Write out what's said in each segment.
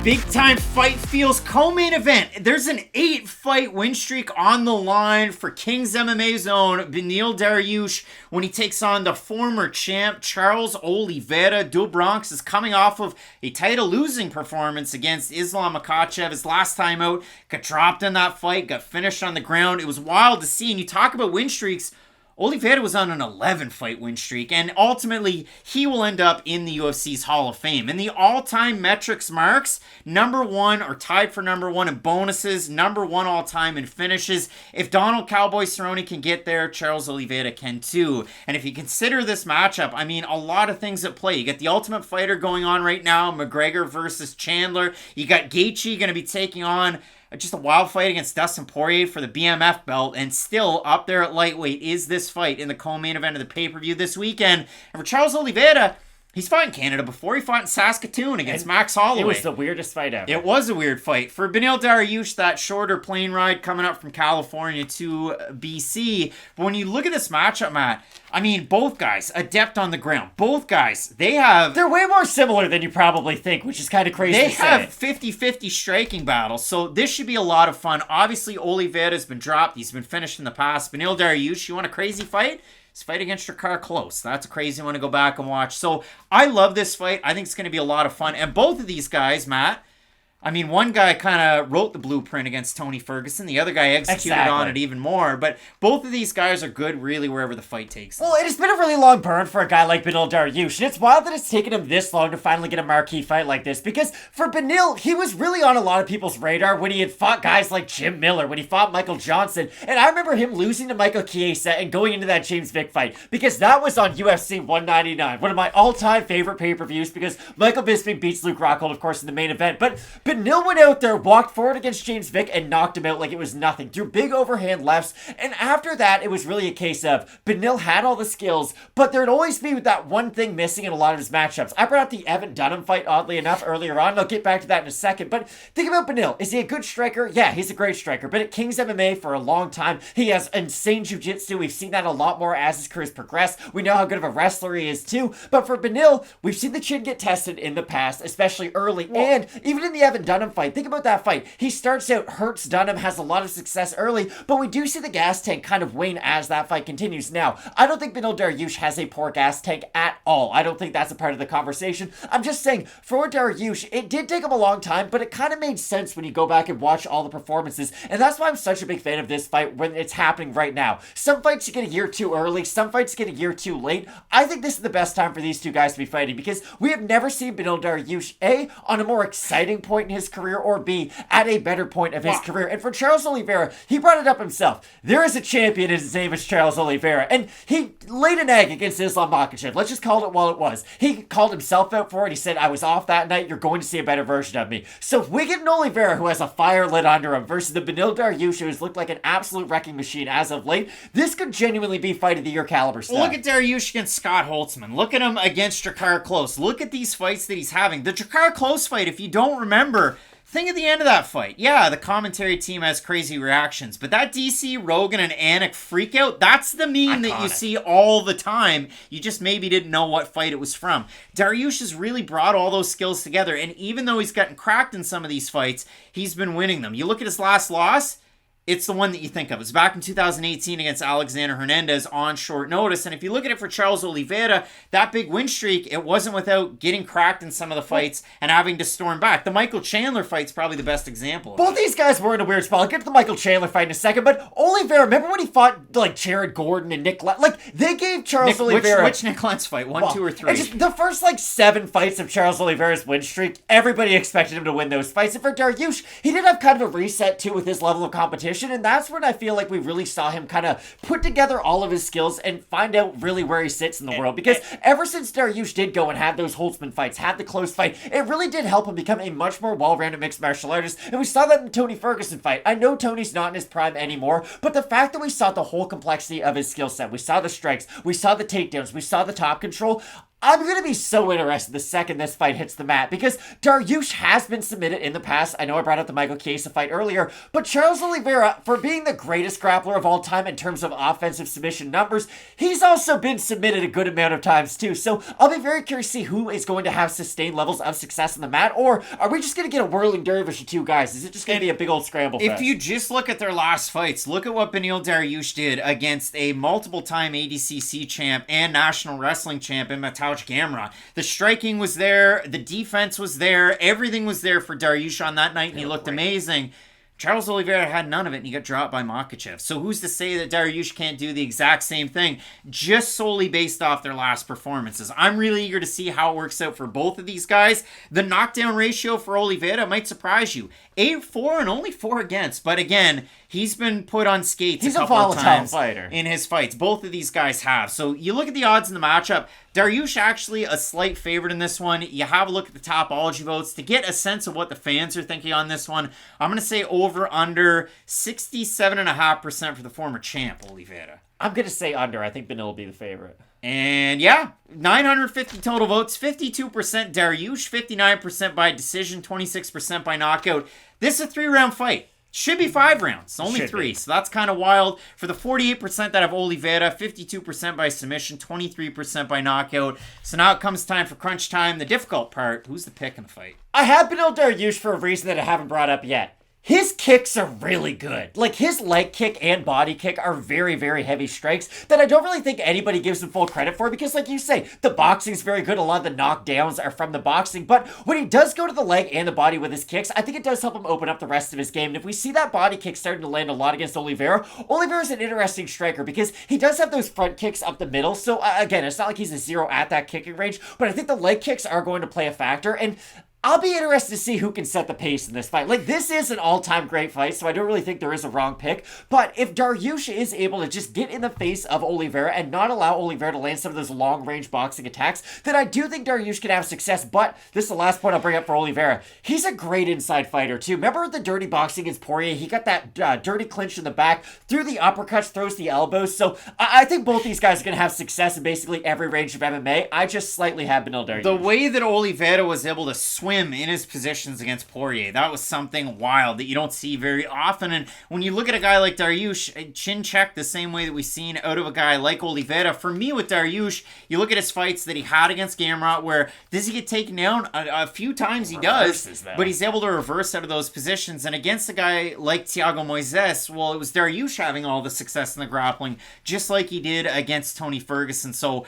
Big time fight feels co-main event. There's an 8-fight win streak on the line for King's MMA's own Beneil Dariush when he takes on the former champ Charles Oliveira. Dvorak is coming off of a title losing performance against Islam Makhachev. His last time out, got dropped in that fight, got finished on the ground. It was wild to see. And you talk about win streaks, Oliveira was on an 11-fight win streak, and ultimately, he will end up in the UFC's Hall of Fame. In the all-time metrics marks, number one or tied for number one in bonuses, number one all-time in finishes. If Donald Cowboy Cerrone can get there, Charles Oliveira can too. And if you consider this matchup, I mean, a lot of things at play. You got the Ultimate Fighter going on right now, McGregor versus Chandler. You got Gaethje going to be taking on just a wild fight against Dustin Poirier for the BMF belt, and still up there at lightweight is this fight in the co-main event of the pay-per-view this weekend. And for Charles Oliveira, he's fought in Canada before. He fought in Saskatoon against Max Holloway. It was the weirdest fight ever. It was a weird fight. For Beneil Dariush, that shorter plane ride coming up from California to BC. But when you look at this matchup, Matt, I mean, both guys, adept on the ground. Both guys, they're way more similar than you probably think, which is kind of crazy to say. They have 50-50 striking battles, so this should be a lot of fun. Obviously, Oliveira's been dropped. He's been finished in the past. Beneil Dariush, you want a crazy fight? His fight against Drakkar Klose. That's a crazy one to go back and watch. So I love this fight. I think it's going to be a lot of fun. And both of these guys, Matt, I mean, one guy kind of wrote the blueprint against Tony Ferguson. The other guy executed on it even more. But both of these guys are good really wherever the fight takes them. Well, it has been a really long burn for a guy like Beneil Dariush. And it's wild that it's taken him this long to finally get a marquee fight like this. Because for Beneil, he was really on a lot of people's radar when he had fought guys like Jim Miller, when he fought Michael Johnson. And I remember him losing to Michael Chiesa and going into that James Vick fight. Because that was on UFC 199. One of my all-time favorite pay-per-views, because Michael Bisping beats Luke Rockhold, of course, in the main event. But Beneil went out there, walked forward against James Vick, and knocked him out like it was nothing. Threw big overhand lefts. And after that, it was really a case of Beneil had all the skills, but there'd always be that one thing missing in a lot of his matchups. I brought up the Evan Dunham fight, oddly enough, earlier on, and I'll get back to that in a second. But think about Beneil. Is he a good striker? Yeah, he's a great striker. But at King's MMA for a long time, he has insane jiu-jitsu. We've seen that a lot more as his career's progressed. We know how good of a wrestler he is too. But for Beneil, we've seen the chin get tested in the past, especially early. And even in the Evan Dunham fight, think about that fight. He starts out, hurts Dunham, has a lot of success early, but we do see the gas tank kind of wane as that fight continues. Now, I don't think Beneil Dariush has a poor gas tank at all. I don't think that's a part of the conversation. I'm just saying, for Dariush, it did take him a long time, but it kind of made sense when you go back and watch all the performances, and that's why I'm such a big fan of this fight when it's happening right now. Some fights you get a year too early, some fights you get a year too late. I think this is the best time for these two guys to be fighting, because we have never seen Beneil Dariush, A, on a more exciting point in his career, or B, at a better point of his career. And for Charles Oliveira, he brought it up himself. There is a champion, and his name is Charles Oliveira. And he laid an egg against Islam Makhachev. Let's just call it while it was. He called himself out for it. He said, I was off that night. You're going to see a better version of me. So if we get an Oliveira who has a fire lit under him versus the Beneil Dariush who has looked like an absolute wrecking machine as of late, this could genuinely be fight of the year caliber stuff. Look at Dariush against Scott Holtzman. Look at him against Drakkar Klose. Look at these fights that he's having. The Drakkar Klose fight, if you don't remember, think at the end of that fight. Yeah, the commentary team has crazy reactions, but that DC, Rogan, and Anik freakout, that's the meme that you see all the time. You just maybe didn't know what fight it was from. Dariush has really brought all those skills together, and even though he's gotten cracked in some of these fights, he's been winning them. You look at his last loss, it's the one that you think of. It's back in 2018 against Alexander Hernandez on short notice. And if you look at it for Charles Oliveira, that big win streak, it wasn't without getting cracked in some of the fights and having to storm back. The Michael Chandler fight's probably the best example. Both these guys were in a weird spot. I'll get to the Michael Chandler fight in a second, but Oliveira, remember when he fought like Jared Gordon and Nick Lentz? Like, they gave Charles Oliveira... Which Nick Lentz fight? One, two, or three? Just the first, 7 fights of Charles Oliveira's win streak, everybody expected him to win those fights. And for Dariush, he did have kind of a reset, too, with his level of competition, and that's when I feel like we really saw him kind of put together all of his skills and find out really where he sits in the world. Because ever since Dariush did go and had those Holtzman fights, had the close fight, it really did help him become a much more well-rounded mixed martial artist. And we saw that in the Tony Ferguson fight. I know Tony's not in his prime anymore, but the fact that we saw the whole complexity of his skill set, we saw the strikes, we saw the takedowns, we saw the top control, I'm going to be so interested the second this fight hits the mat because Dariush has been submitted in the past. I know I brought up the Michael Chiesa fight earlier, but Charles Oliveira, for being the greatest grappler of all time in terms of offensive submission numbers, he's also been submitted a good amount of times too. So I'll be very curious to see who is going to have sustained levels of success in the mat, or are we just going to get a whirling Dariush of two guys? Is it just going to be a big old scramble fest? If you just look at their last fights, look at what Beneil Dariush did against a multiple-time ADCC champ and national wrestling champ in Mateusz Gamrot. The striking was there, the defense was there, everything was there for Dariush on that night, and he looked amazing. Charles Oliveira had none of it, and he got dropped by Makhachev. So who's to say that Dariush can't do the exact same thing, just solely based off their last performances? I'm really eager to see how it works out for both of these guys. The knockdown ratio for Oliveira might surprise you. 8-4 and only 4 against. But again, he's been put on skates a couple of times fighter in his fights. Both of these guys have. So you look at the odds in the matchup. Dariush actually a slight favorite in this one. You have a look at the Topology votes to get a sense of what the fans are thinking on this one. I'm going to say over under 67.5% for the former champ, Oliveira. I'm going to say under. I think Beneil will be the favorite. And yeah, 950 total votes, 52% Dariush, 59% by decision, 26% by knockout. This is a 3-round fight. Should be 5 rounds, only 3. So that's kind of wild. For the 48% that have Oliveira, 52% by submission, 23% by knockout. So now it comes time for crunch time. The difficult part, who's the pick in the fight? I have Beneil Dariush for a reason that I haven't brought up yet. His kicks are really good. Like, his leg kick and body kick are very, very heavy strikes that I don't really think anybody gives him full credit for because, like you say, the boxing's very good. A lot of the knockdowns are from the boxing. But when he does go to the leg and the body with his kicks, I think it does help him open up the rest of his game. And if we see that body kick starting to land a lot against Oliveira, Oliveira's an interesting striker because he does have those front kicks up the middle. So, again, it's not like he's a 0 at that kicking range, but I think the leg kicks are going to play a factor. And I'll be interested to see who can set the pace in this fight. Like, this is an all-time great fight, so I don't really think there is a wrong pick. But if Dariush is able to just get in the face of Oliveira and not allow Oliveira to land some of those long-range boxing attacks, then I do think Dariush can have success. But this is the last point I'll bring up for Oliveira. He's a great inside fighter, too. Remember the dirty boxing against Poirier? He got that dirty clinch in the back, threw the uppercuts, throws the elbows. So I think both these guys are going to have success in basically every range of MMA. I just slightly have Beneil Dariush. The way that Oliveira was able to swim in his positions against Poirier, that was something wild that you don't see very often. And when you look at a guy like Dariush, chin check the same way that we've seen out of a guy like Oliveira. For me with Dariush, you look at his fights that he had against Gamrot, where does he get taken down? A few times he does, but he's able to reverse out of those positions. And against a guy like Thiago Moises, well, it was Dariush having all the success in the grappling, just like he did against Tony Ferguson. So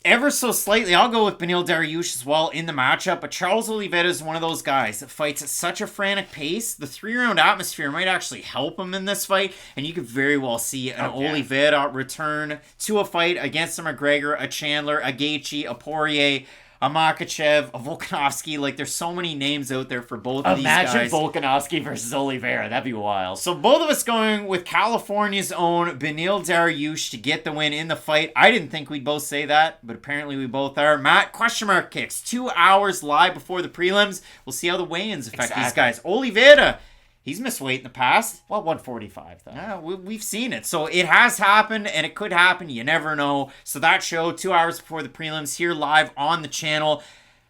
ever so slightly, I'll go with Beneil Dariush as well in the matchup, but Charles Oliveira is one of those guys that fights at such a frantic pace. The 3-round atmosphere might actually help him in this fight, and you could very well see an Oliveira return to a fight against a McGregor, a Chandler, a Gaethje, a Poirier, a Makhachev, a Volkanovski. Like, there's so many names out there for both of these guys. Imagine Volkanovski versus Oliveira. That'd be wild. So both of us going with California's own Beneil Dariush to get the win in the fight. I didn't think we'd both say that, but apparently we both are. Matt, question mark kicks. 2 hours live before the prelims. We'll see how the weigh-ins affect these guys. Oliveira, he's missed weight in the past. Well, 145, though. Yeah, we've seen it. So it has happened, and it could happen. You never know. So that show, 2 hours before the prelims, here live on the channel.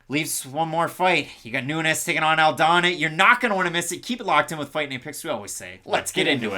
Leaves one more fight. You got Nunes taking on Aldana. You're not going to want to miss it. Keep it locked in with Fight Night Picks. We always say, let's get into it.